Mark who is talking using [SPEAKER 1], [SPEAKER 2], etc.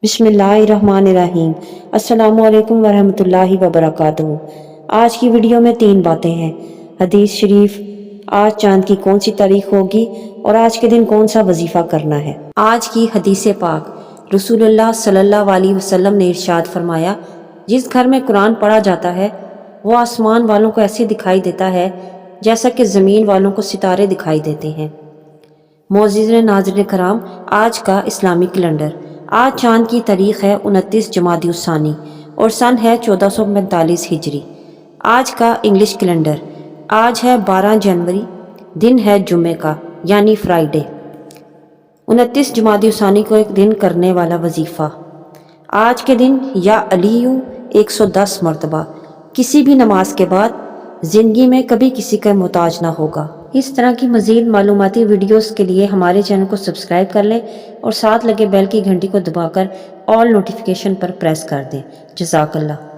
[SPEAKER 1] بسم اللہ الرحمن الرحیم۔ السلام علیکم ورحمۃ اللہ وبرکاتہ۔ آج کی ویڈیو میں 3 باتیں ہیں۔ حدیث شریف، آج چاند کی کون سی تاریخ ہوگی اور آج کے دن کون سا وظیفہ کرنا ہے۔ آج کی حدیث پاک، رسول اللہ صلی اللہ علیہ وسلم نے ارشاد فرمایا، جس گھر میں قرآن پڑھا جاتا ہے وہ آسمان والوں کو ایسے دکھائی دیتا ہے جیسا کہ زمین والوں کو ستارے دکھائی دیتے ہیں۔ معزز ناظرین کرام، آج کا اسلامی کیلنڈر، آج چاند کی تاریخ ہے 29 جمادی الثانی اور سن ہے 1445 ہجری۔ آج کا انگلش کیلنڈر، آج ہے 12 جنوری، دن ہے جمعے کا یعنی فرائیڈے۔ 29 جمادی الثانی کو ایک دن کرنے والا وظیفہ، آج کے دن یا علیو 110 مرتبہ، کسی بھی نماز کے بعد زندگی میں کبھی کسی کا محتاج نہ ہوگا۔ اس طرح کی مزید معلوماتی ویڈیوز کے لیے ہمارے چینل کو سبسکرائب کر لیں اور ساتھ لگے بیل کی گھنٹی کو دبا کر آل نوٹیفیکیشن پر پریس کر دیں۔ جزاک اللہ۔